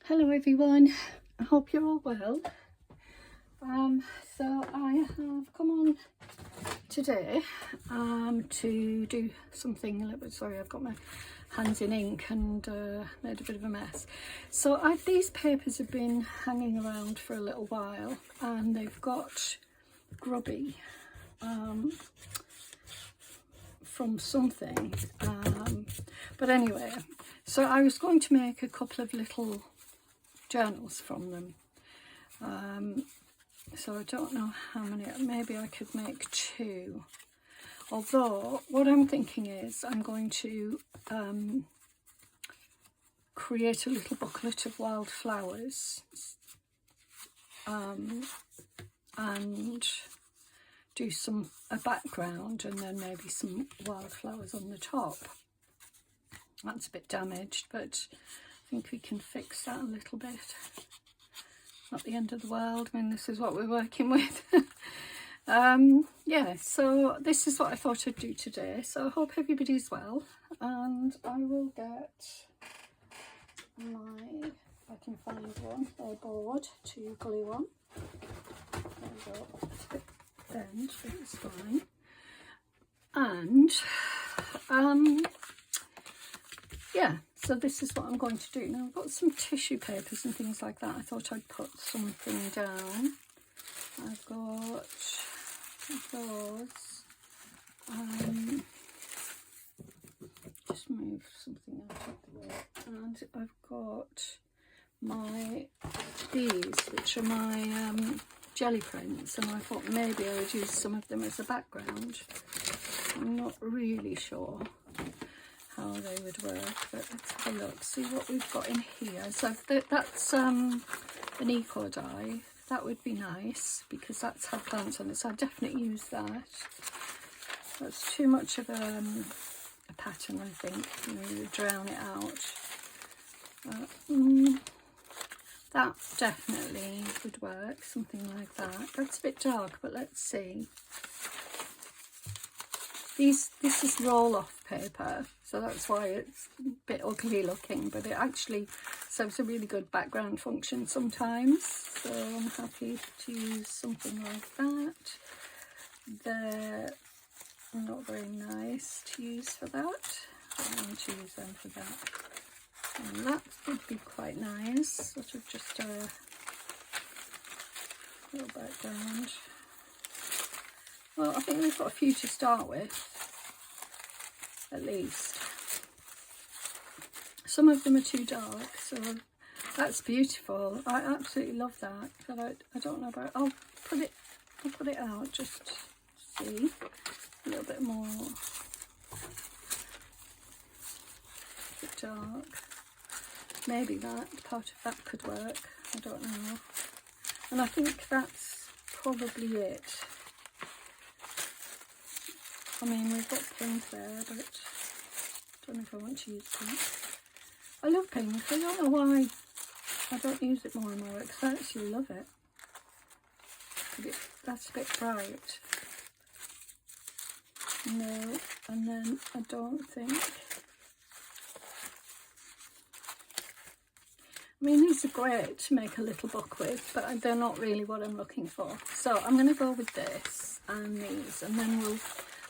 Hello everyone, I hope you're all well. So I have come on today to do something a little bit, sorry, I've got my hands in ink and made a bit of a mess. So these papers have been hanging around for a little while and they've got grubby from something, but anyway, so I was going to make a couple of little journals from them. So I don't know how many, maybe I could make 2. Although what I'm thinking is I'm going to create a little booklet of wildflowers and do a background and then maybe some wildflowers on the top. That's a bit damaged, but I think we can fix that a little bit. Not the end of the world. I mean, this is what we're working with. Yeah, so this is what I thought I'd do today. So I hope everybody's well, and I will get if I can find one, a board to glue on. There we go. It's a bit bent, but it's fine. And yeah, so this is what I'm going to do. Now I've got some tissue papers and things like that. I thought I'd put something down. I've got those. Just move something out of the way. And I've got these, which are my jelly prints, and I thought maybe I would use some of them as a background. I'm not really sure how they would work, but let's have a look, see what we've got in here. So that's an eco dye. That would be nice because that's had plants on it, so I'd definitely use that. That's too much of a pattern, I think. You drown it out. That definitely would work, something like that. That's a bit dark, but let's see. This is roll-off paper, so that's why it's a bit ugly looking, but it actually serves a really good background function sometimes. So I'm happy to use something like that. They're not very nice to use for that. I don't want to use them for that. And that would be quite nice, sort of just a little background. Well, I think we've got a few to start with, at least. Some of them are too dark, so that's beautiful. I absolutely love that, but I don't know about, I'll put it out just to see a little bit more. A bit dark. Maybe that part of that could work, I don't know. And I think that's probably it. I mean, we've got pink there, but I don't know if I want to use pink. I love pink. I don't know why I don't use it more and more, because I actually love it. But that's a bit bright. No, and then I don't think... I mean, these are great to make a little book with, but they're not really what I'm looking for. So I'm going to go with this and these, and then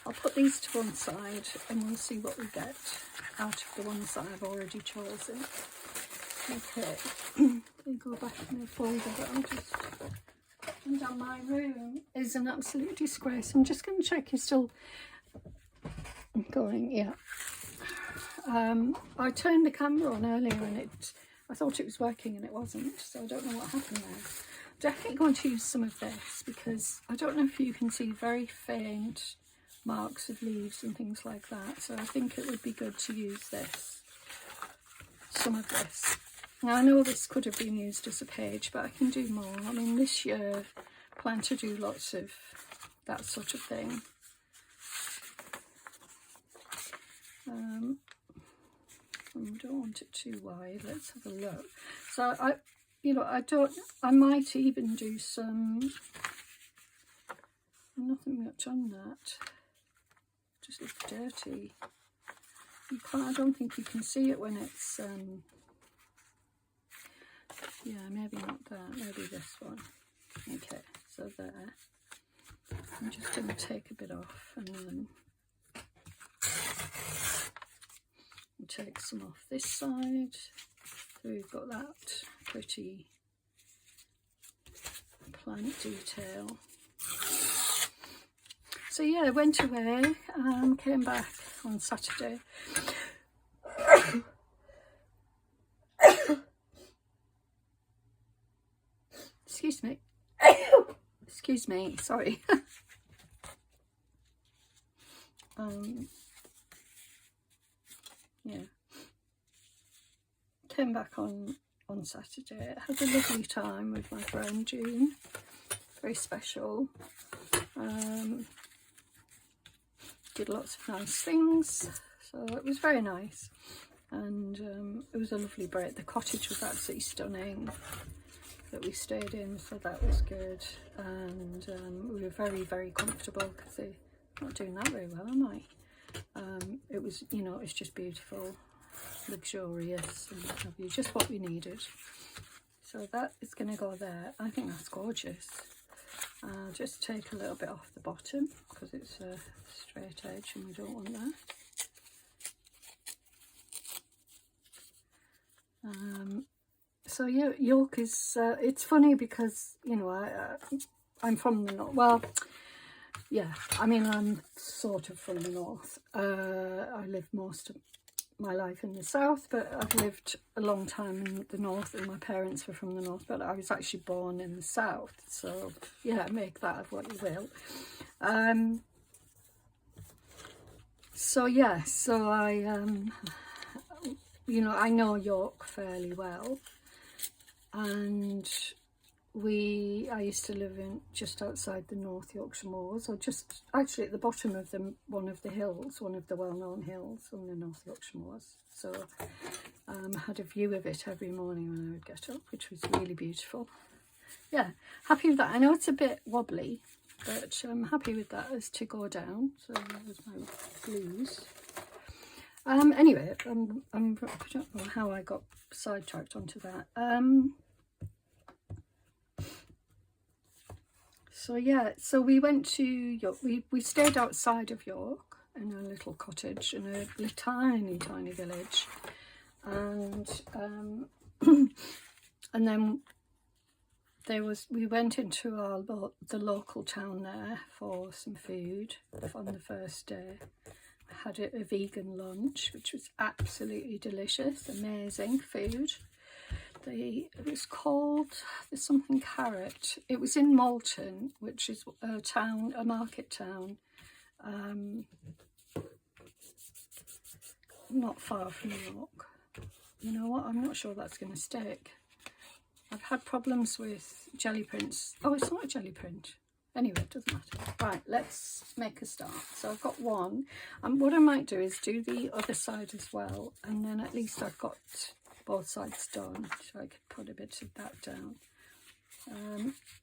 I'll put these to one side and we'll see what we get out of the ones that I've already chosen. Okay, we go back in the folder, but I'll just put down. My room is an absolute disgrace. I'm just going to check you're still going. Yeah. I turned the camera on earlier and I thought it was working and it wasn't, so I don't know what happened there. Definitely going to use some of this because I don't know if you can see very faint marks of leaves and things like that, so I think it would be good to use some of this. Now I know this could have been used as a page, but I can do more. I mean, this year I plan to do lots of that sort of thing. I don't want it too wide. Let's have a look. So I might even do some, nothing much on that. Just looks dirty. I don't think you can see it when it's Yeah, maybe not that, maybe this one. Okay, so there. I'm just going to take a bit off and then take some off this side. So we've got that pretty plant detail. So yeah, I went away, came back on Saturday. Excuse me. Excuse me, sorry. Yeah. Came back on Saturday. Had a lovely time with my friend June. Very special. Did lots of nice things, so it was very nice, and it was a lovely break. The cottage was absolutely stunning that we stayed in, so that was good, and we were very, very comfortable because they're not doing that very well, am I? It was, you know, it's just beautiful, luxurious, and what have you, just what we needed. So that is going to go there. I think that's gorgeous. I'll just take a little bit off the bottom because it's a straight edge and we don't want that. So yeah, York is, it's funny because, you know, I'm from the north. Well, yeah, I mean, I'm sort of from the north. I lived most of my life in the south, but I've lived a long time in the north, and my parents were from the north, but I was actually born in the south, so yeah, make that of what you will. So yeah, so I you know, I know York fairly well, and I used to live in just outside the North Yorkshire Moors, or just actually at the bottom of one of the hills, one of the well-known hills on the North Yorkshire Moors. So I had a view of it every morning when I would get up, which was really beautiful. Yeah, happy with that. I know it's a bit wobbly, but I'm happy with that as to go down. So that was my blues. Anyway, I don't know how I got sidetracked onto that. So yeah, so we went to York. We stayed outside of York in a little cottage in a tiny village, and and then we went into the local town there for some food on the first day. I had a vegan lunch, which was absolutely delicious, amazing food. It was called, there's something carrot. It was in Malton, which is a market town, not far from York. You know what, I'm not sure that's going to stick. I've had problems with jelly prints. Oh, it's not a jelly print. Anyway, it doesn't matter. Right, let's make a start. So I've got one. What I might do is do the other side as well, and then at least I've got both sides done, so I could put a bit of that down.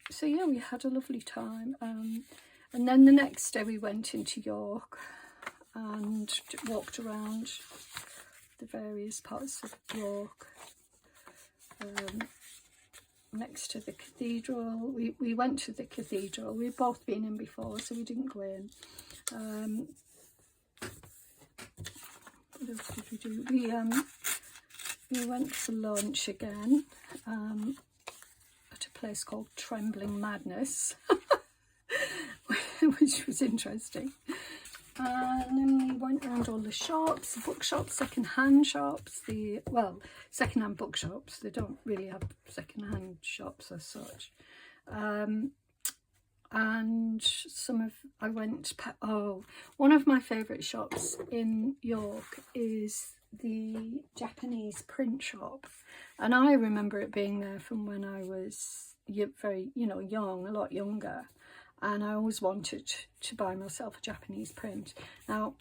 So yeah, we had a lovely time, and then the next day we went into York and walked around the various parts of York, next to the cathedral. We went to the cathedral. We've both been in before, so we didn't go in. What else did we do? We went for lunch again at a place called Trembling Madness, which was interesting. And then we went around all the shops, bookshops, second-hand shops, second-hand bookshops. They don't really have second-hand shops as such. And one of my favourite shops in York is the Japanese print shop, and I remember it being there from when I was very, young, a lot younger, and I always wanted to buy myself a Japanese print. Now,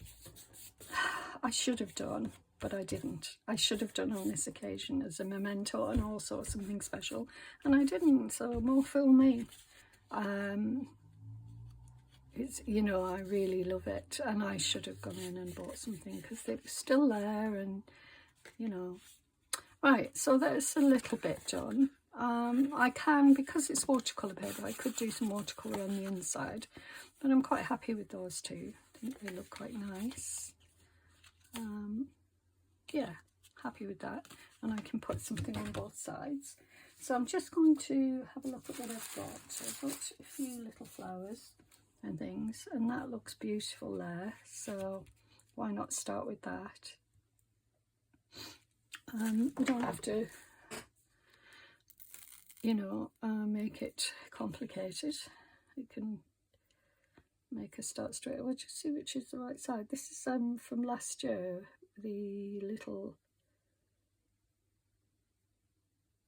I should have done, but I didn't. I should have done on this occasion as a memento and also something special, and I didn't, so more fool me. It's, I really love it, and I should have gone in and bought something because they were still there, and Right, so that's a little bit done. I can, because it's watercolour paper, I could do some watercolour on the inside, but I'm quite happy with those two. I think they look quite nice. Yeah, happy with that, and I can put something on both sides. So I'm just going to have a look at what I've got. So I've got a few little flowers and things, and that looks beautiful there, so why not start with that? We don't have to, you know, make it complicated. You can make a start straight away. Just see which is the right side. This is from last year, the little,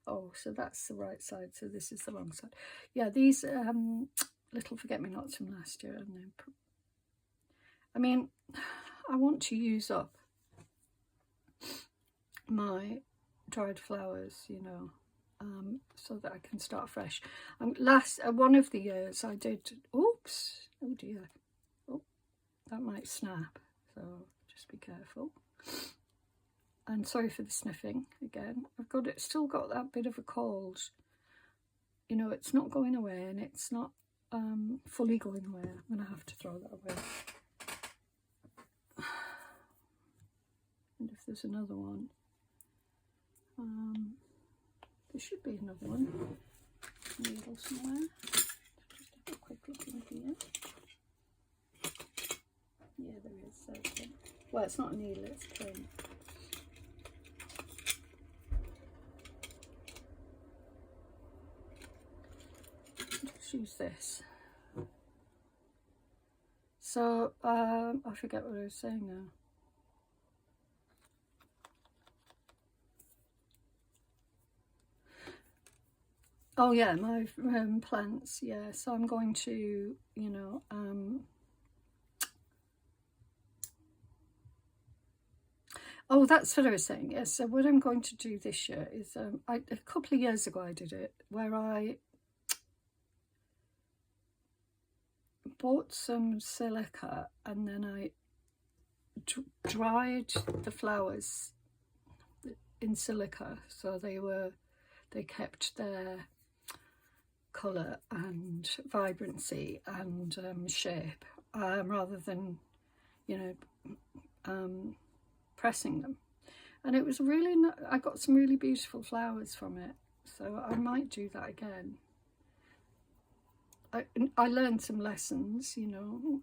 oh, so that's the right side, so this is the wrong side. Yeah, these little forget-me-nots from last year, and then, I mean, I want to use up my dried flowers, you know, so that I can start fresh. One of the years I did, oops, oh dear, oh, that might snap, so just be careful. And sorry for the sniffing again. Still got that bit of a cold. You know, it's not going away, and it's not fully going away. I'm gonna have to throw that away. And if there's another one, there should be another one. Needle somewhere. Just have a quick look in here. Yeah, there is. Okay. Well, it's not a needle, it's a pin. Let's use this. So, I forget what I was saying now. Oh yeah, my plants, yeah, so I'm going to, you know, oh, that's what I was saying, yes. So what I'm going to do this year is, a couple of years ago I did it, where I bought some silica, and then I dried the flowers in silica, so they kept their colour and vibrancy and shape, rather than, you know, pressing them. And it was really, I got some really beautiful flowers from it, so I might do that again. I learned some lessons, you know,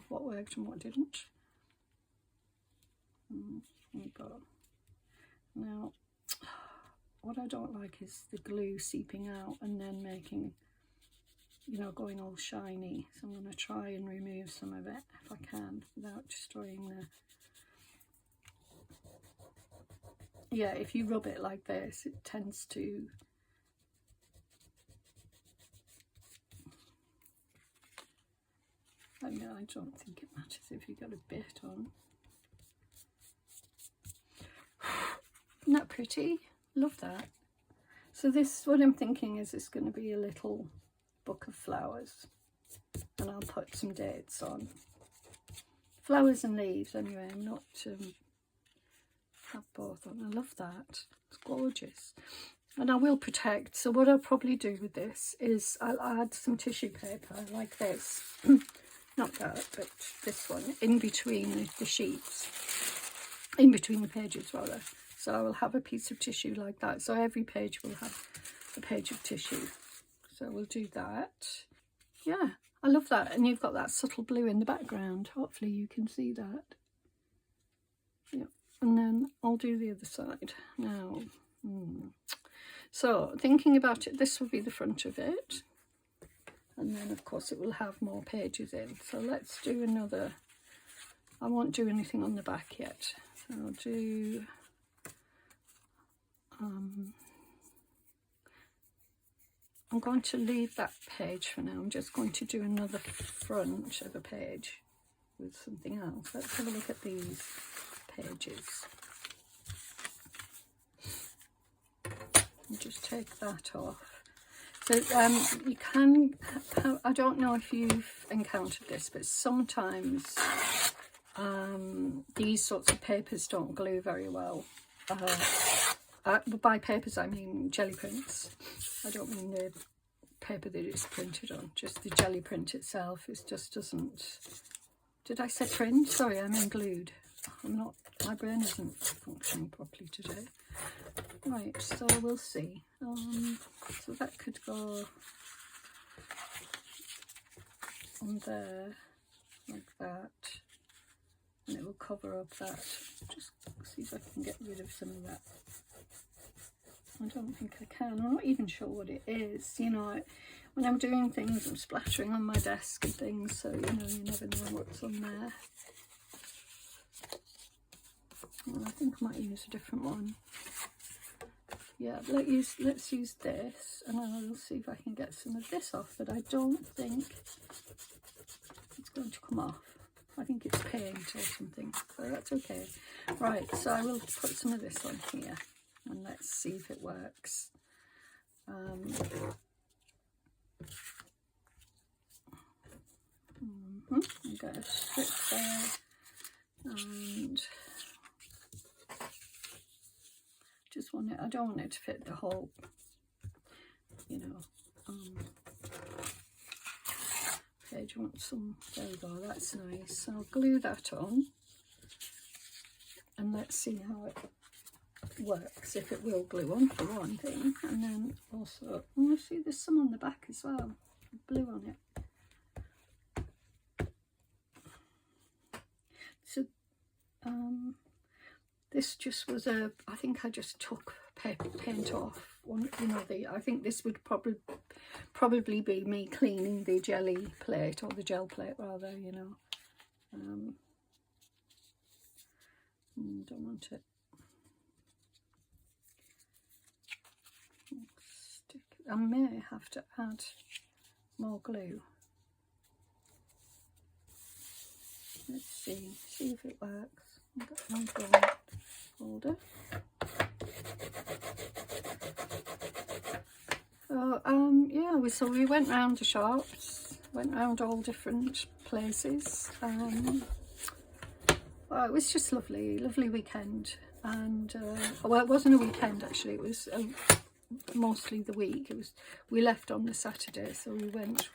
what worked and what didn't. Now, what I don't like is the glue seeping out and then making, you know, going all shiny. So I'm going to try and remove some of it if I can without destroying the... Yeah, if you rub it like this, it tends to... I mean, I don't think it matters if you got a bit on. Isn't that pretty? Love that. So this, what I'm thinking is it's going to be a little book of flowers, and I'll put some dates on. Flowers and leaves anyway, I'm not have both on. I love that. It's gorgeous. And I will protect, so what I'll probably do with this is I'll add some tissue paper like this. Not that, but this one, in between the sheets, in between the pages rather. So I will have a piece of tissue like that. So every page will have a page of tissue. So we'll do that. Yeah, I love that. And you've got that subtle blue in the background. Hopefully you can see that. Yeah, and then I'll do the other side now. So thinking about it, this will be the front of it. And then of course it will have more pages in. So let's do another. I won't do anything on the back yet. So I'll do I'm going to leave that page for now. I'm just going to do another front of a page with something else. Let's have a look at these pages. And just take that off. So you can have, I don't know if you've encountered this, but sometimes these sorts of papers don't glue very well. by papers I mean jelly prints. I don't mean the paper that it's printed on, just the jelly print itself. It just doesn't... Did I say print? Sorry, I mean glued. I'm not... My brain isn't functioning properly today. Right, so we'll see. So that could go on there, like that. And it will cover up that. Just see if I can get rid of some of that. I don't think I can. I'm not even sure what it is. You know, when I'm doing things, I'm splattering on my desk and things, so, you know, you never know what's on there. Well, I think I might use a different one. Yeah, let's use this, and I'll see if I can get some of this off, but I don't think it's going to come off. I think it's paint or something, so that's okay. Right, so I will put some of this on here, and let's see if it works. I've got a strip there, and just want it, I don't want it to fit the whole, you know, page. I want some, there we go, that's nice. So I'll glue that on, and let's see how it works, if it will glue on for one thing. And then also, oh, I see there's some on the back as well, blue on it. So this just was a, I think I just took paint off one, you know, I think this would probably be me cleaning the jelly plate, or the gel plate rather, you know. Don't want it. I may have to add more glue. Let's see if it works. I've got my gold folder. So yeah, so we went round the shops, went round all different places. Well, it was just lovely weekend, and well, it wasn't a weekend actually. It was mostly the week. We left on the Saturday, so we went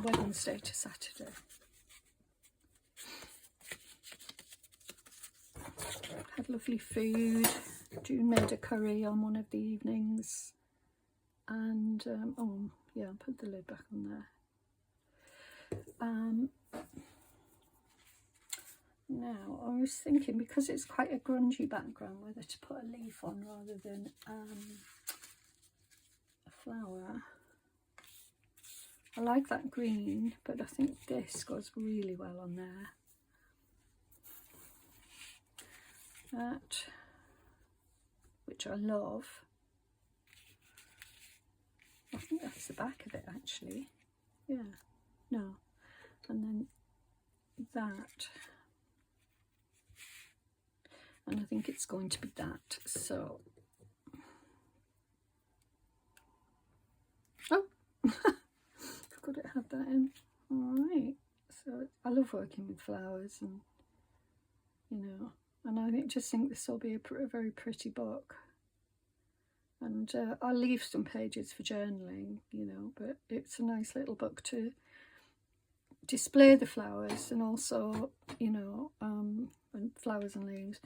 Wednesday to Saturday. Had lovely food. June made a curry on one of the evenings, and oh yeah, I'll put the lid back on there. Now I was thinking, because it's quite a grungy background, whether to put a leaf on rather than a flower. I like that green, but I think this goes really well on there. That, which I love. I think that's the back of it actually. Yeah, no. And then that. And I think it's going to be that. So, oh, forgot it had that in. All right. So I love working with flowers, and you know, and I just think this will be a very pretty book. And I'll leave some pages for journaling, you know, but it's a nice little book to display the flowers, and also, you know, and flowers and leaves,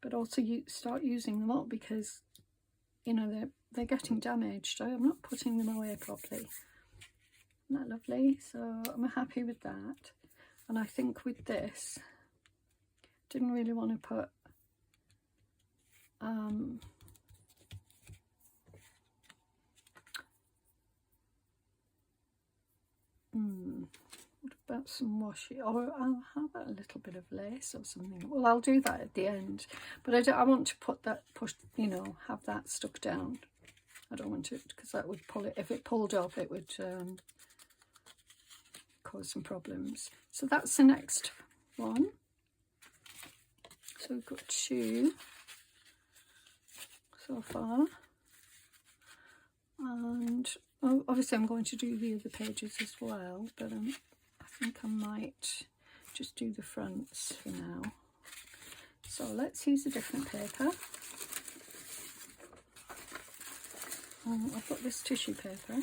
but also you start using them up, because, you know, they're getting damaged. I'm not putting them away properly. Isn't that lovely? So I'm happy with that. And I think with this, didn't really want to put what about some washi, or how about a little bit of lace or something? Well, I'll do that at the end, but I want to put that, you know, have that stuck down. I don't want to, because that would pull it, if it pulled up it would cause some problems. So that's the next one. So we've got 2 so far, and obviously I'm going to do the other pages as well, but I think I might just do the fronts for now. So let's use a different paper. I've got this tissue paper.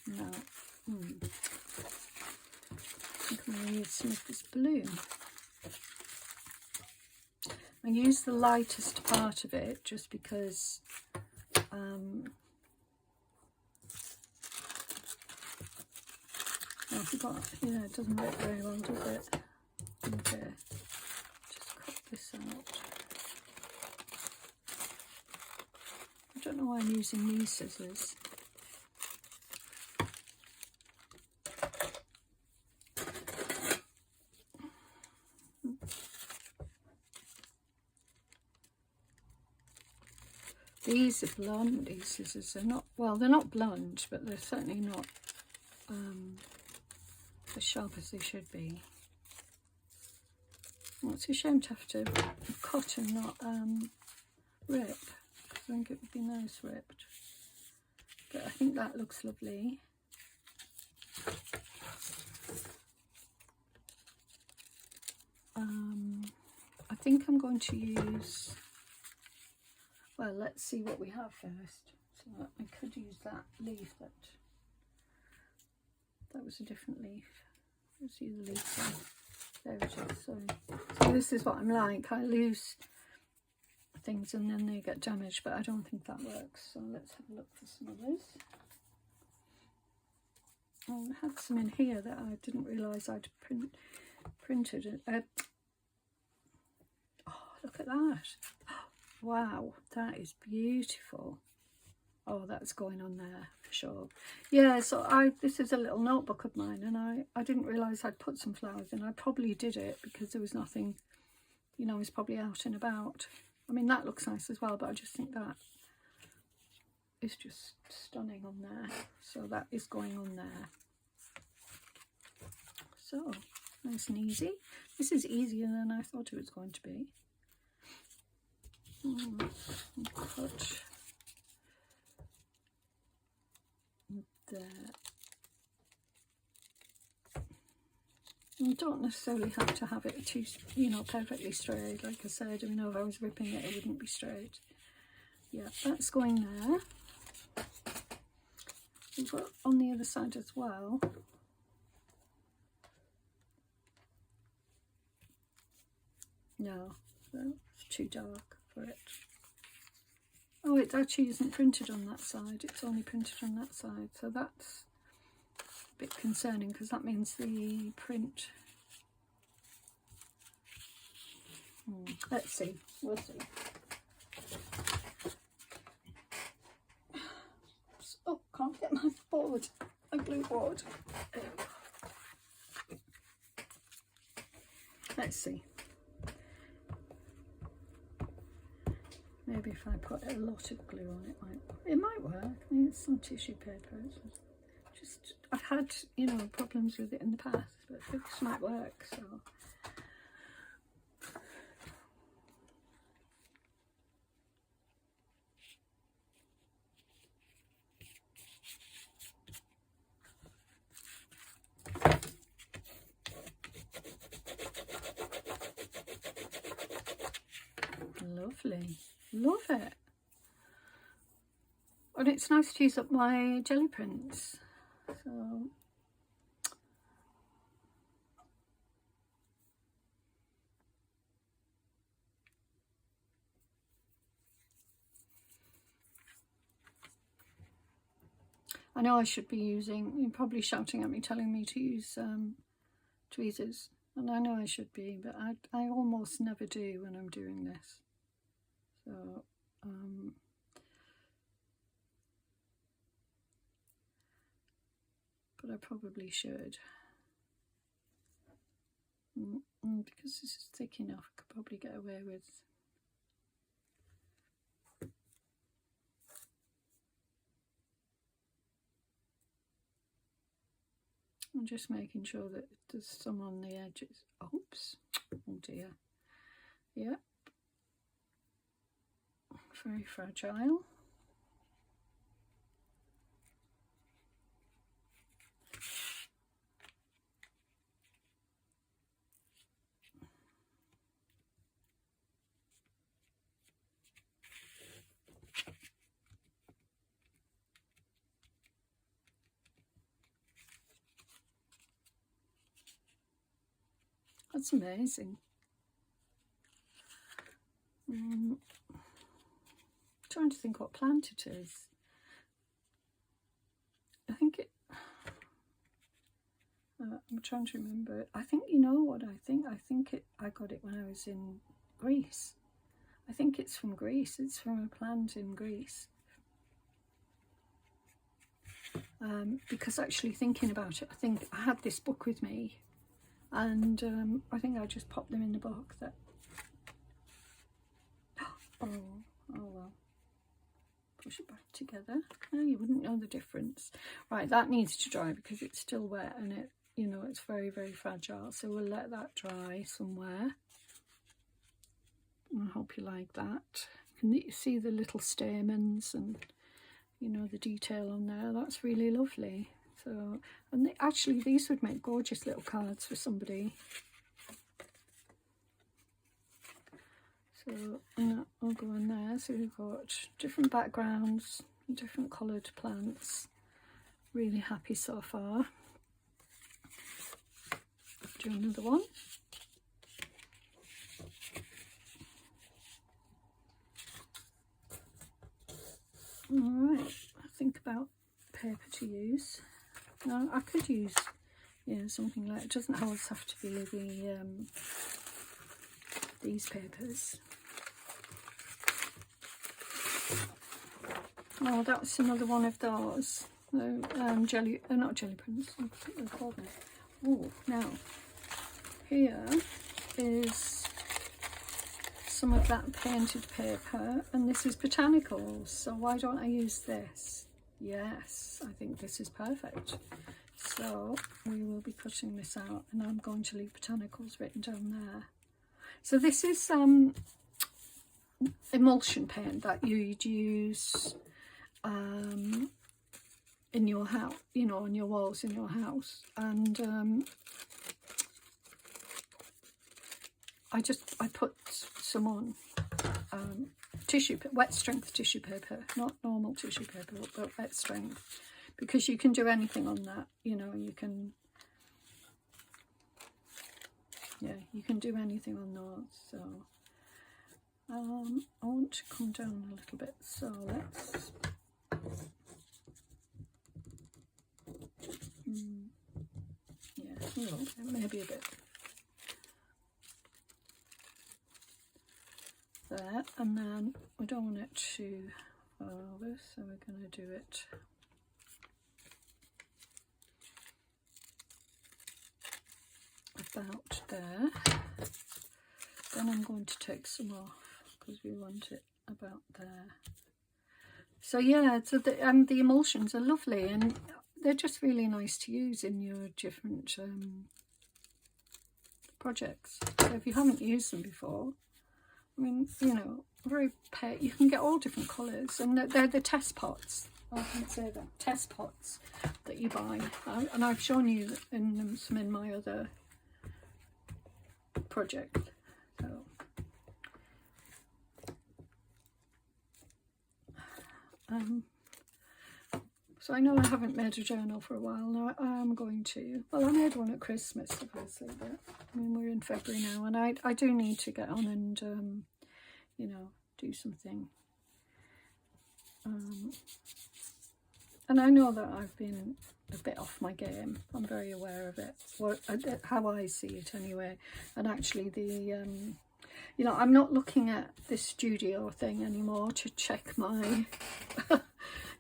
Now, I think I'm going to use some of this blue. I use the lightest part of it just because I forgot, yeah, it doesn't work very well, does it? Okay, just cut this out. I don't know why I'm using these scissors. These are blunt, these scissors. They're not, well, they're not blunt, but they're certainly not as sharp as they should be. Well, it's a shame to have to cut and not rip. I think it would be nice ripped. But I think that looks lovely. I think I'm going to use, well, let's see what we have first. So I could use that leaf, that was a different leaf. Let's see the leaf there it is. So this is what I'm like. I lose things and then they get damaged, but I don't think that works. So let's have a look for some others. I had some in here that I didn't realise I'd printed. Oh, look at that. Wow, that is beautiful. Oh, that's going on there for sure. Yeah, so this is a little notebook of mine, and I didn't realise I'd put some flowers in. I probably did it because there was nothing, you know, I was probably out and about. I mean, that looks nice as well, but I just think that is just stunning on there. So that is going on there. So, nice and easy. This is easier than I thought it was going to be. Cut there. You don't necessarily have to have it too, you know, perfectly straight. Like I said, you know, if I was ripping it, it wouldn't be straight. Yeah, that's going there. We've got on the other side as well. No, it's too dark for it. Oh, it actually isn't printed on that side. It's only printed on that side. So that's a bit concerning because that means the print. Let's see. We'll see. Oh, can't get my board. My glue board. Let's see. Maybe if I put a lot of glue on it might work. I mean, it's some tissue paper. It's just, I've had, you know, problems with it in the past, but this might work, so. Lovely. Love it. And it's nice to use up my jelly prints. So I know I should be using, you're probably shouting at me telling me to use tweezers, and I know I should be, but I almost never do when I'm doing this. So but I probably should. Because this is thick enough, I could probably get away with. I'm just making sure that there's some on the edges. Oops. Oh dear. Yep. Very fragile. That's amazing. Trying to think what plant it is. I think it, I'm trying to remember it. I think, you know what I think? I got it when I was in Greece. I think it's from Greece. It's from a plant in Greece. Because actually thinking about it, I think I had this book with me, and I think I just popped them in the book. That oh well, push it back together. No, you wouldn't know the difference. Right, that needs to dry because it's still wet and it, you know, it's very, very fragile. So we'll let that dry somewhere. I hope you like that. You can see the little stamens and, you know, the detail on there. That's really lovely. So, and actually these would make gorgeous little cards for somebody. So, and that will go in there. So we've got different backgrounds, different coloured plants. Really happy so far. Do another one. Alright, think about paper to use. Now I could use, yeah, something like, it doesn't always have to be the these papers. Oh, that's another one of those. Not jelly prints. I think they're called now. Oh, now here is some of that painted paper, and this is botanicals. So why don't I use this? Yes, I think this is perfect. So we will be cutting this out, and I'm going to leave botanicals written down there. So this is emulsion paint that you'd use in your house, you know, on your walls in your house. And I put some on wet strength tissue paper, not normal tissue paper, but wet strength, because you can do anything on that, you know. You can, yeah, you can do anything on those. So I want to come down a little bit, so let's yeah, maybe a bit there, and then we don't want it to over, so we're going to do it about there. Then I'm going to take some off because we want it about there. So yeah, so the emulsions are lovely, and they're just really nice to use in your different projects. So if you haven't used them before, I mean, you know, you can get all different colours, and they're the test pots. I can say that, test pots that you buy, and I've shown you in some in my other project. So I know I haven't made a journal for a while now. I am going to. Well, I made one at Christmas, obviously, but I mean, we're in February now, and I do need to get on and you know, do something. And I know that I've been a bit off my game. I'm very aware of it, how I see it anyway. And actually the you know, I'm not looking at this studio thing anymore to check my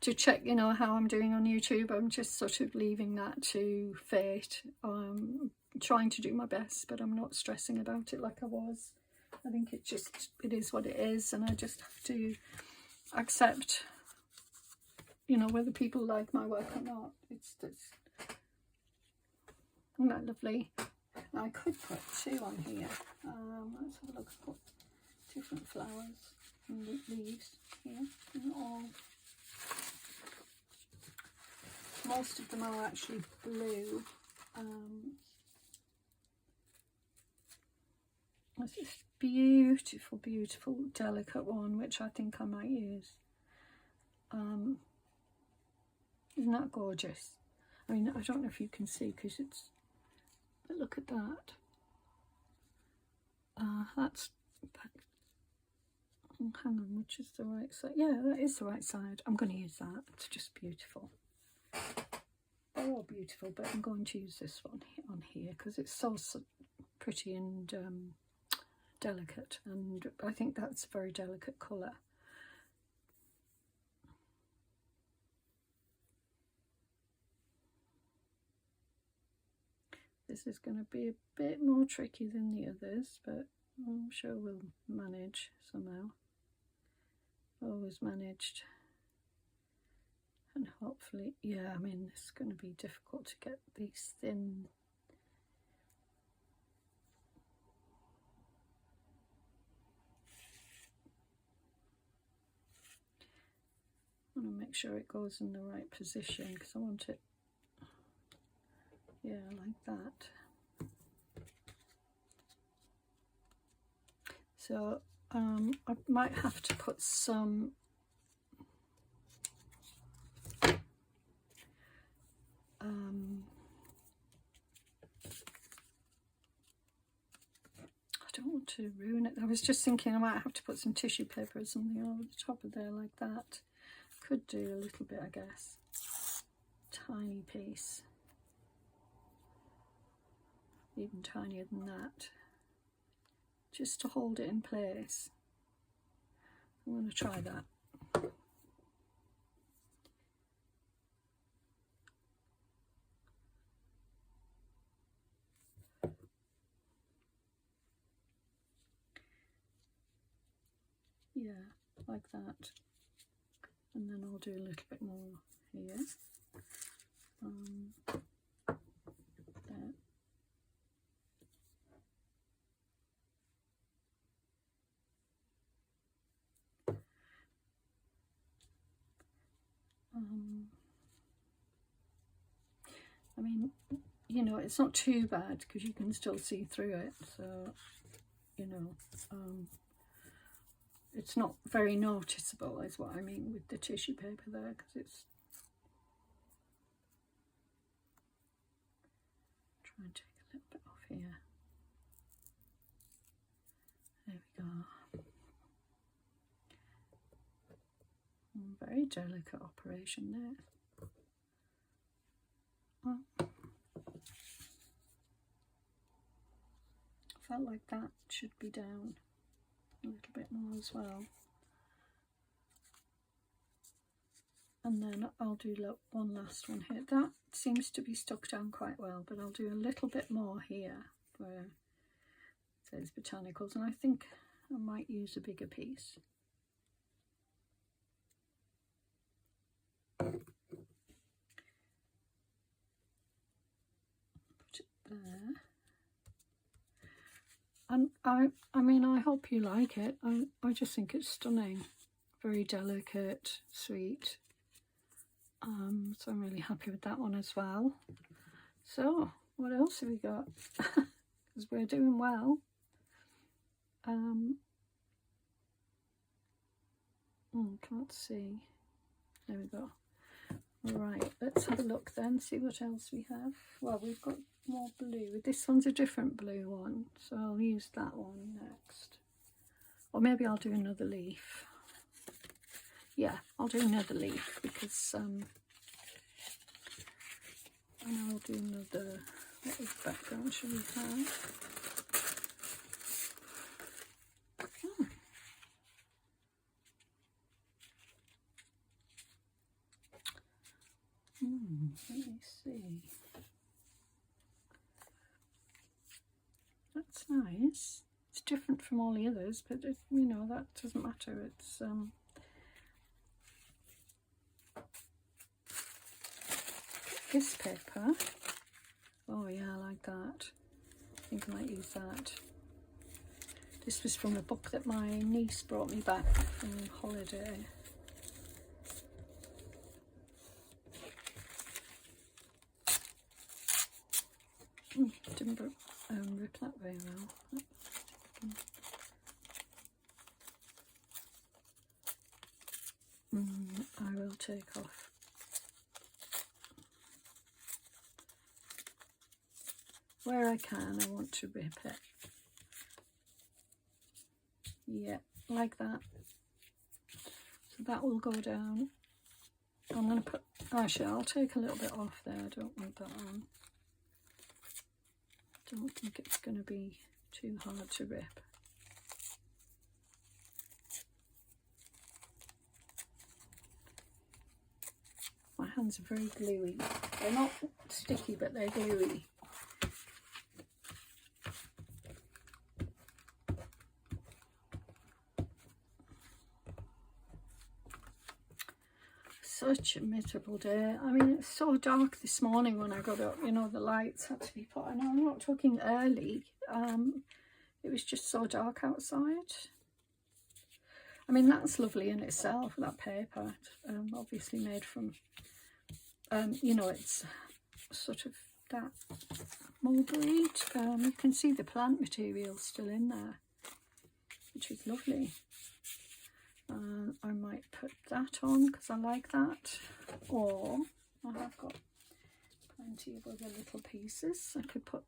to check, you know, how I'm doing on YouTube. I'm just sort of leaving that to fate. Trying to do my best, but I'm not stressing about it like I was. I think it is what it is, and I just have to accept, you know, whether people like my work or not. It's just, isn't that lovely? Now I could put two on here. Let's have a look. I've got different flowers and leaves here, and all. Most of them are actually blue. There's this beautiful, beautiful, delicate one, which I think I might use. Isn't that gorgeous? I mean, I don't know if you can see because it's, but look at that. That's back. Oh, hang on, which is the right side? Yeah, that is the right side. I'm going to use that. It's just beautiful. They're all beautiful, but I'm going to use this one on here because it's so pretty and delicate, and I think that's a very delicate colour. This is going to be a bit more tricky than the others, but I'm sure we'll manage somehow. Always managed. And hopefully, yeah, I mean, it's going to be difficult to get these thin. I want to make sure it goes in the right position because I want it, yeah, like that. So I might have to put some I don't want to ruin it. I was just thinking I might have to put some tissue paper or something over the top of there like that. Could do a little bit, I guess. Tiny piece. Even tinier than that. Just to hold it in place. I'm going to try that. Yeah, like that. And then I'll do a little bit more here. There. I mean, you know, it's not too bad because you can still see through it. So, you know, it's not very noticeable is what I mean with the tissue paper there, because it's, try and take a little bit off here. There we go. Very delicate operation there. Oh. Felt like that should be down a little bit more as well. And then I'll do one last one here. That seems to be stuck down quite well, but I'll do a little bit more here where it says botanicals, and I think I might use a bigger piece. Put it there. And I mean, I hope you like it. I just think it's stunning. Very delicate, sweet. So I'm really happy with that one as well. So what else have we got? Because we're doing well. Can't see. There we go. Right, let's have a look then, see what else we have. Well, we've got more blue. This one's a different blue one, so I'll use that one next. Or maybe I'll do another leaf. Yeah, I'll do another leaf because and I'll do another. What background should we have? Let me see. That's nice. It's different from all the others, but it, you know, that doesn't matter. It's this paper. Oh yeah, I like that. I think I might use that. This was from a book that my niece brought me back from holiday. Didn't rip that very well. I will take off. Where I can, I want to rip it. Yeah, like that. So that will go down. I'm going to put, actually I'll take a little bit off there, I don't want that on. Don't think it's going to be too hard to rip. My hands are very gluey. They're not sticky, but they're gluey. Such a miserable day. I mean, it's so dark this morning when I got up, you know, the lights had to be put on. I'm not talking early. It was just so dark outside. I mean, that's lovely in itself, that paper. Obviously made from, you know, it's sort of that mulberry. You can see the plant material still in there, which is lovely. I might put that on because I like that, or I have got plenty of other little pieces I could put.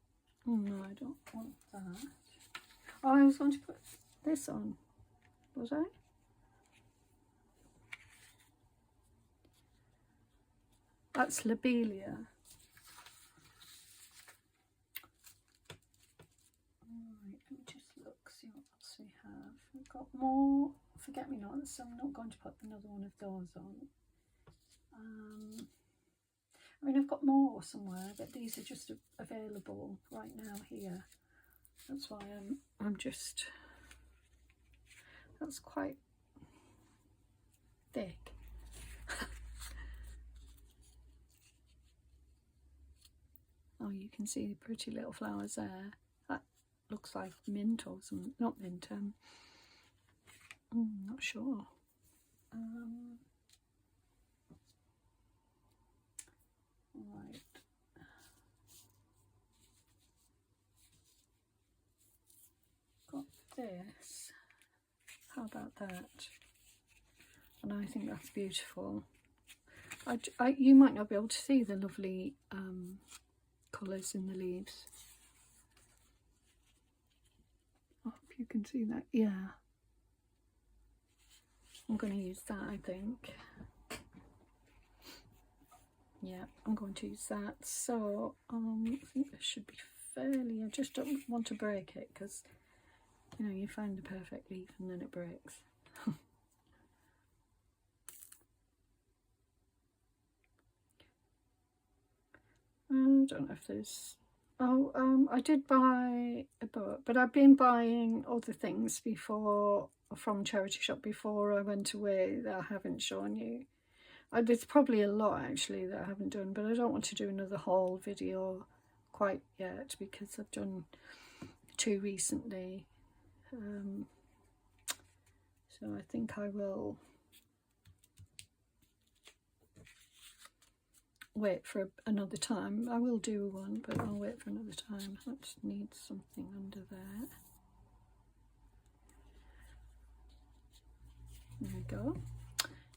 Oh no, I don't want that. Oh, I was going to put this on, was I? That's lobelia. Alright, let me just look, see what else we have. We've got more forget-me-nots, so I'm not going to put another one of those on. I mean, I've got more somewhere, but these are just available right now here. That's why I'm just, that's quite thick. Oh, you can see the pretty little flowers there. That looks like mint or something, not mint, not sure. Right. Got this. How about that? And I think that's beautiful. You might not be able to see the lovely colours in the leaves. I hope you can see that. Yeah. I'm going to use that, I think. Yeah, I'm going to use that. So I think this should be fairly, I just don't want to break it because, you know, you find the perfect leaf and then it breaks. I don't know if there's, I did buy a book, but I've been buying other things before from charity shop before I went away that I haven't shown you. There's probably a lot actually that I haven't done, but I don't want to do another haul video quite yet because I've done 2 recently. So I think I will wait for another time. I will do one, but I'll wait for another time. I just need something under there. There we go.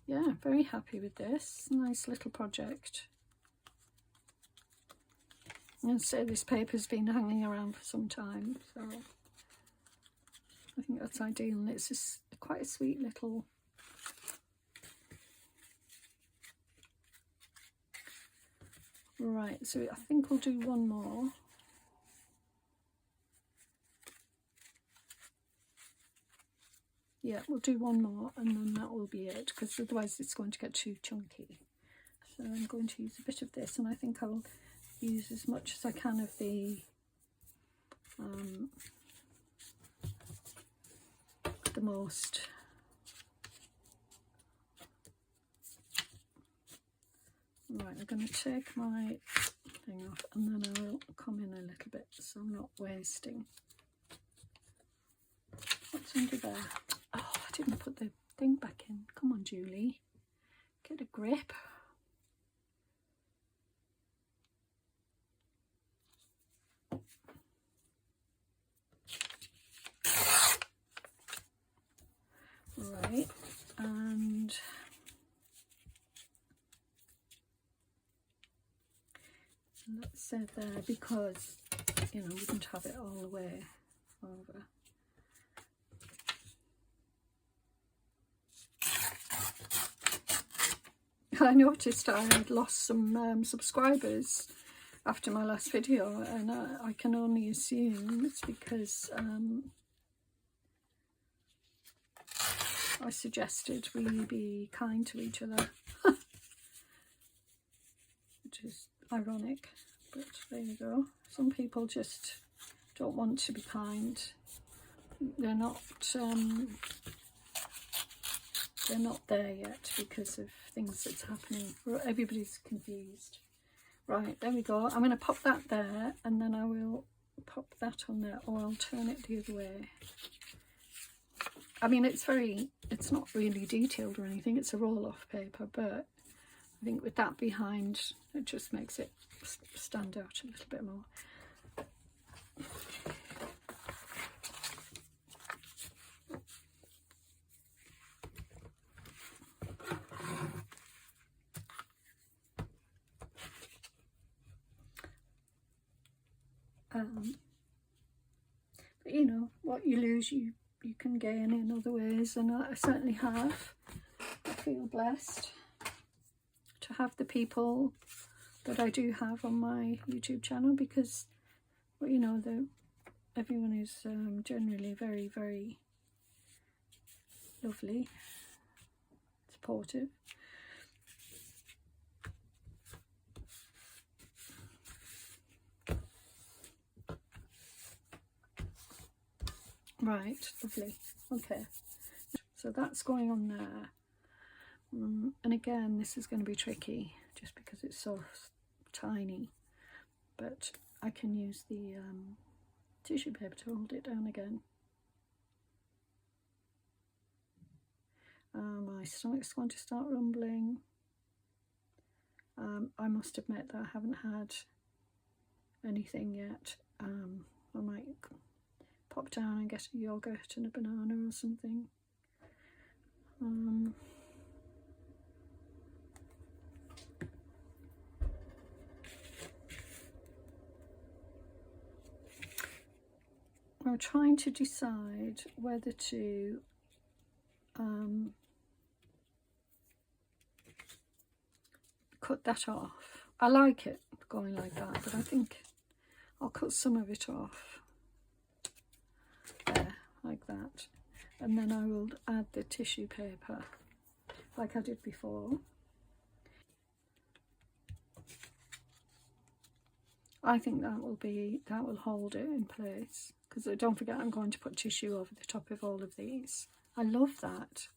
Yeah, very happy with this. Nice little project. And so this paper's been hanging around for some time, so I think that's ideal. And it's just quite a sweet little right. So I think we'll do one more. Yeah, we'll do one more and then that will be it, because otherwise it's going to get too chunky. So I'm going to use a bit of this, and I think I'll use as much as I can of the most right. I'm going to take my thing off and then I'll come in a little bit so I'm not wasting. What's under there? Oh, I didn't put the thing back in. Come on, Julie, get a grip. Right, and let's say there, because you know we wouldn't have it all the way over. I noticed I had lost some subscribers after my last video, and I can only assume it's because I suggested we be kind to each other, which is ironic, but there you go. Some people just don't want to be kind. They're not there yet because of things that's happening. Everybody's confused. Right, there we go. I'm going to pop that there, and then I will pop that on there, or I'll turn it the other way. I mean, it's not really detailed or anything. It's a roll-off paper, but I think with that behind, it just makes it stand out a little bit more. But you know, what you lose, you can gain in other ways, and I certainly have. I feel blessed to have the people that I do have on my YouTube channel, because, well, you know, everyone is generally very, very lovely, supportive. Right, lovely. Okay, so that's going on there. And again, this is going to be tricky just because it's so tiny, but I can use the tissue paper to hold it down again. My stomach's going to start rumbling. I must admit that I haven't had anything yet. I might pop down and get a yogurt and a banana or something. I'm trying to decide whether to cut that off. I like it going like that, but I think I'll cut some of it off there, like that, and then I will add the tissue paper like I did before. I think that will hold it in place, because don't forget I'm going to put tissue over the top of all of these. I love that.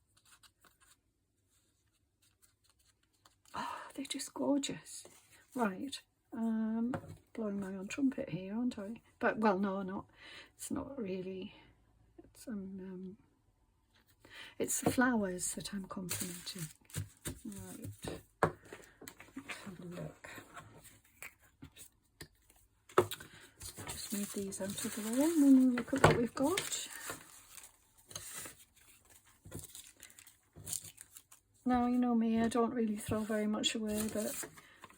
Oh, they're just gorgeous. Right, blowing my own trumpet here, aren't I? But, well, no, not. It's not really. It's the flowers that I'm complimenting. Right, let's have a look. Just move these out of the way, and then we'll look at what we've got. Now, you know me, I don't really throw very much away, but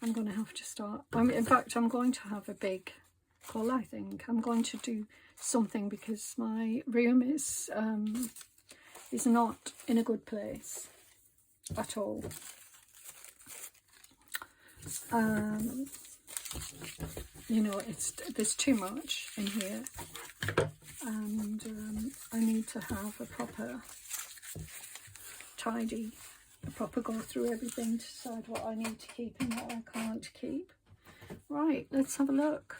I'm going to have to start. In fact, I'm going to have a big haul, I think. I'm going to do something because my room is not in a good place at all. You know, there's too much in here, and I need to have a proper tidy, a proper go through everything to decide what I need to keep and what I can't keep. Right, let's have a look.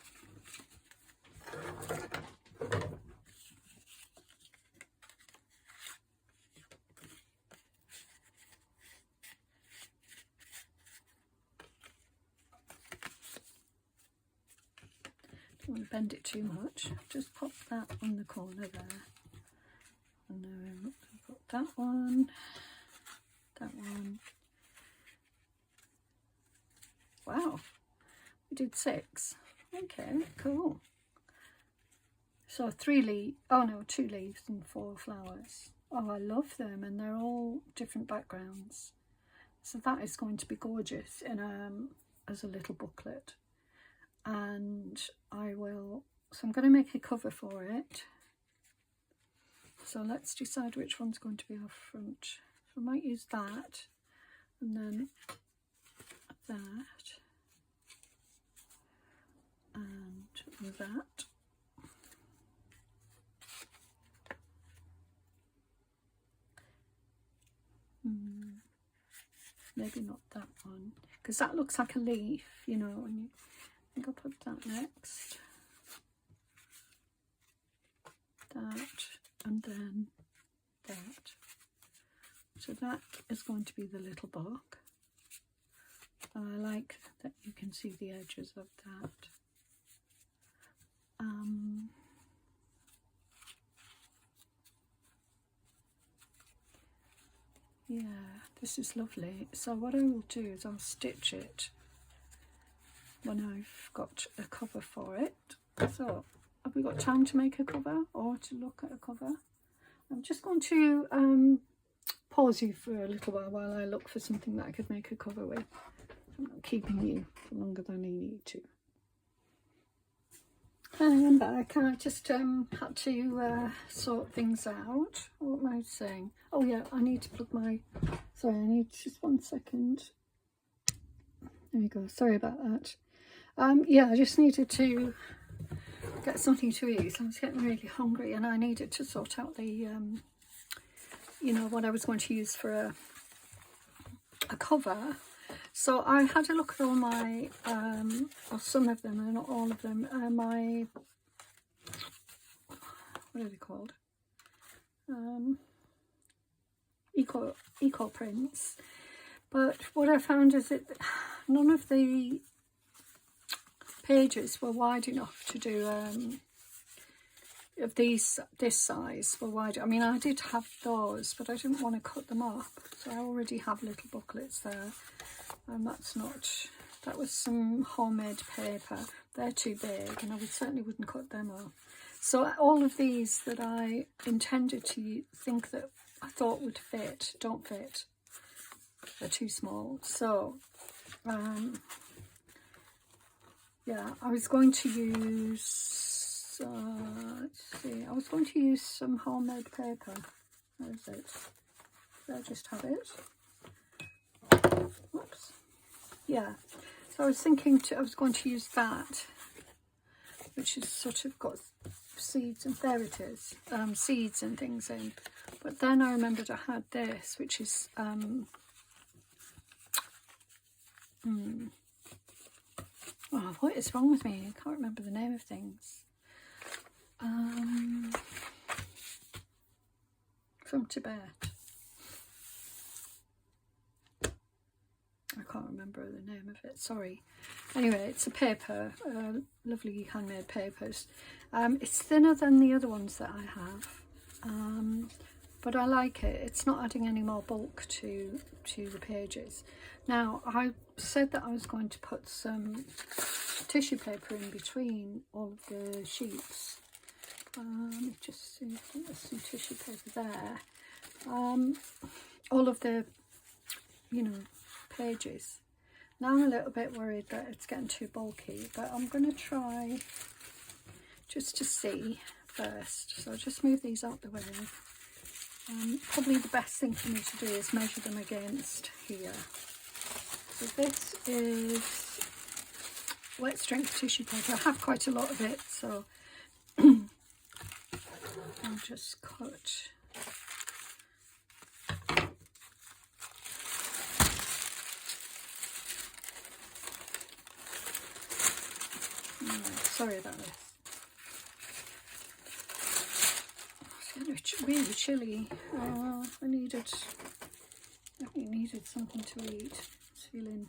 Don't want to bend it too much. Just pop that on the corner there. And then put that one. That one. Wow, we did 6. Okay, cool. So 2 leaves and 4 flowers. Oh, I love them, and they're all different backgrounds. So that is going to be gorgeous in as a little booklet. And I'm going to make a cover for it. So let's decide which one's going to be our front So I might use that, and then that, and that. Maybe not that one, because that looks like a leaf, you know. When you, I think I'll put that next. That, and then that. So that is going to be the little book. I like that you can see the edges of that. Yeah, this is lovely. So what I will do is I'll stitch it when I've got a cover for it. So have we got time to make a cover or to look at a cover? I'm just going to pause you for a little while I look for something that I could make a cover with. I'm not keeping you for longer than I need to. I'm back. I just had to sort things out. What am I saying? Oh yeah, I need to plug my... Sorry, I need just 1 second. There we go. Sorry about that. Yeah, I just needed to get something to eat. I was getting really hungry and I needed to sort out the, you know, what I was going to use for a cover. So I had a look at all my, or some of them, and not all of them, my, what are they called? Eco prints. But what I found is that none of the pages were wide enough to do, of this size were wide. I mean, I did have those, but I didn't want to cut them up. So I already have little booklets there. And that was some homemade paper. They're too big and I certainly wouldn't cut them off. So all of these that I intended to think that I thought would fit, don't fit. They're too small. So, yeah, I was going to use, let's see, I was going to use some homemade paper. Where is it? Did I just have it? Whoops. Yeah, so I was thinking I was going to use that, which has sort of got seeds, and there it is, seeds and things in. But then I remembered I had this, which is, oh, what is wrong with me? I can't remember the name of things. From Tibet. I can't remember the name of it, sorry. Anyway, it's a paper, lovely handmade papers. It's thinner than the other ones that I have, but I like it. It's not adding any more bulk to the pages. Now, I said that I was going to put some tissue paper in between all of the sheets. Let me just see if there's some tissue paper there. All of the, you know, pages. Now I'm a little bit worried that it's getting too bulky, but I'm going to try just to see first. So I'll just move these out the way. Probably the best thing for me to do is measure them against here. So this is wet strength tissue paper. I have quite a lot of it, so I'll just cut. Sorry about this. It's really chilly. I definitely needed something to eat. It's feeling.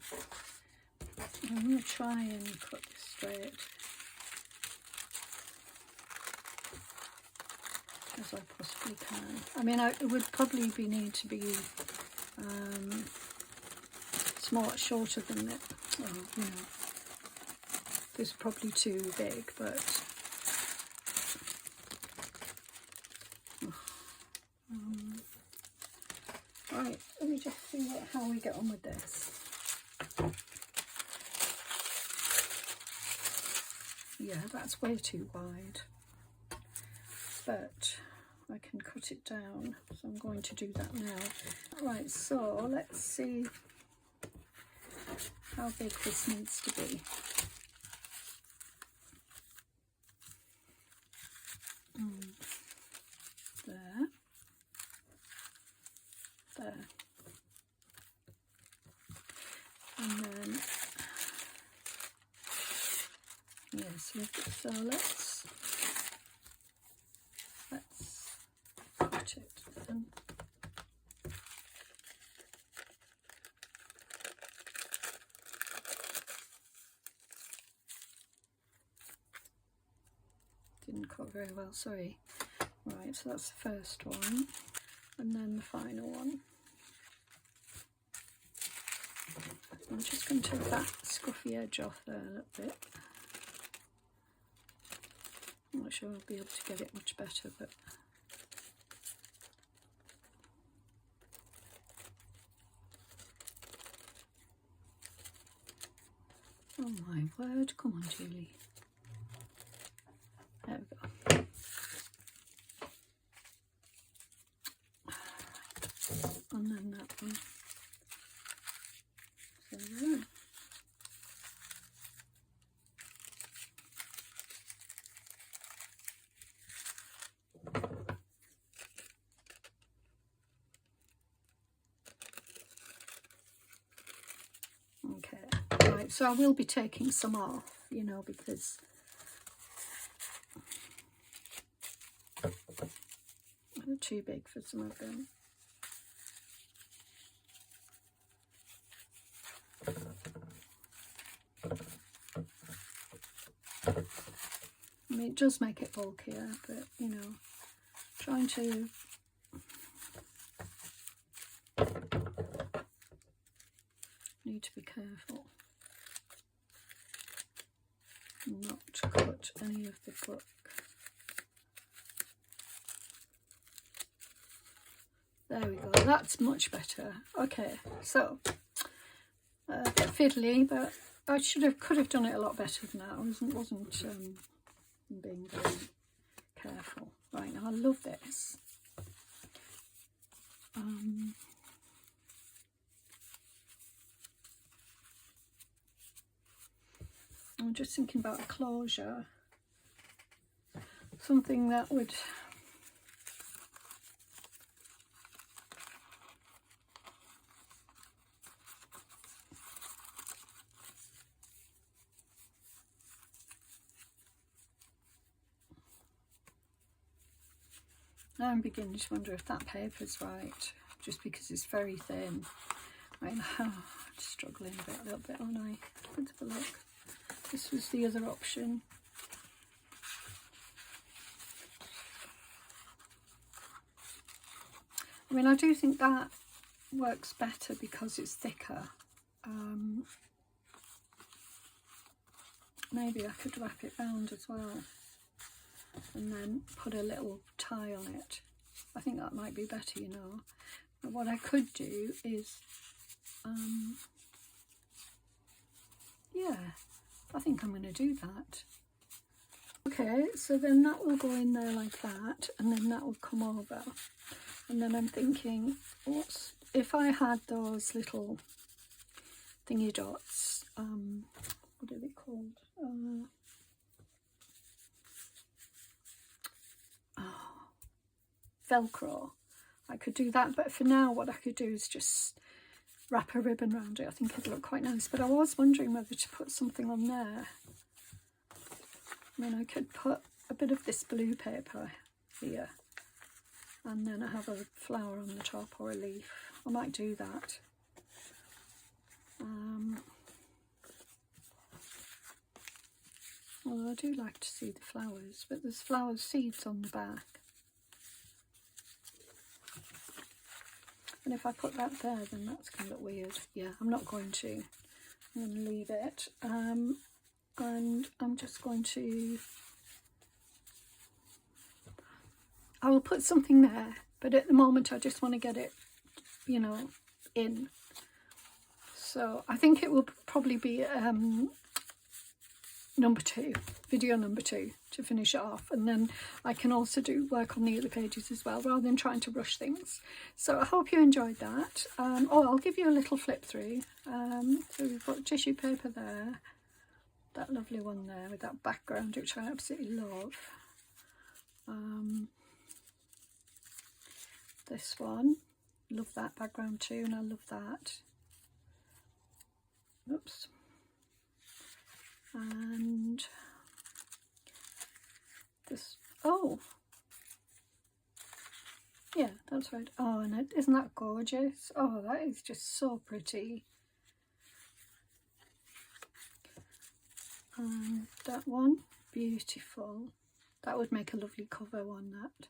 I'm going to try and cut this straight as I possibly can. I mean, it would probably need to be shorter than it. Well, you know. This is probably too big, but right, let me just see how we get on with this. Yeah, that's way too wide, but I can cut it down, so I'm going to do that now. Right, so let's see how big this needs to be. There, there, and then yes, so let's cut it then. Didn't cut very well, sorry. Right, so that's the first one, and then the final one. I'm just going to take that scruffy edge off there a little bit. I'm not sure I'll be able to get it much better, but oh my word, come on Julie. There we go. And then that one. So there. Okay, right, so I will be taking some off, you know, because they're too big for some of them. I mean, it does make it bulkier, but you know, trying to need to be careful not to cut any of the book. There we go, that's much better. Okay, so a bit fiddly, but I could have done it a lot better than that. I wasn't being very careful. Right, now I love this. I'm just thinking about a closure, something that would now I'm beginning to wonder if that paper's right, just because it's very thin. Right now, I'm struggling a little bit, aren't I? Let's have a look. This was the other option. I mean, I do think that works better because it's thicker. Maybe I could wrap it round as well and then put a little tie on it. I think that might be better, you know. But what I could do is, yeah, I think I'm going to do that. Okay, so then that will go in there like that, and then that will come over. And then I'm thinking, what's, if I had those little thingy dots, what are they called? Velcro. I could do that, but for now what I could do is just wrap a ribbon around it. I think it'd look quite nice, but I was wondering whether to put something on there. I mean, I could put a bit of this blue paper here and then I have a flower on the top or a leaf. I might do that. Although I do like to see the flowers, but there's flower seeds on the back. And if I put that there, then that's going to look weird. Yeah, I'm not going to. I'm going to leave it. And I'm just going to... I will put something there, but at the moment I just want to get it, you know, in. So I think it will probably be video number two to finish it off, and then I can also do work on the other pages as well, rather than trying to rush things. So I hope you enjoyed that. Oh, I'll give you a little flip through. So we've got tissue paper there, that lovely one there with that background, which I absolutely love. This one, love that background too, and I love that. Oops. And this, oh yeah, that's right. Oh, and isn't that gorgeous? Oh, that is just so pretty. And that one, beautiful. That would make a lovely cover one, that.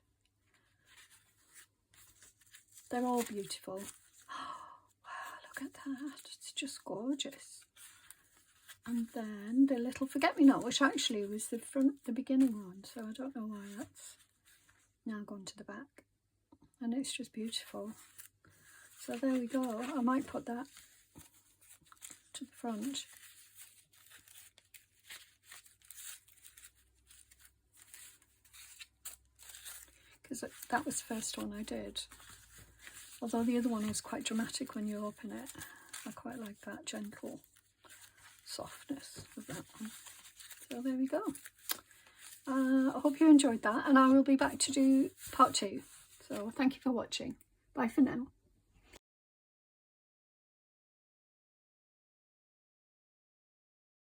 They're all beautiful. Oh, wow, look at that. It's just gorgeous. And then the little forget-me-not, which actually was the beginning one, so I don't know why that's now gone to the back. And it's just beautiful. So there we go. I might put that to the front. Because that was the first one I did. Although the other one was quite dramatic when you open it. I quite like that gentle softness of that one. So there we go. I hope you enjoyed that, and I will be back to do part 2. So thank you for watching. Bye for now.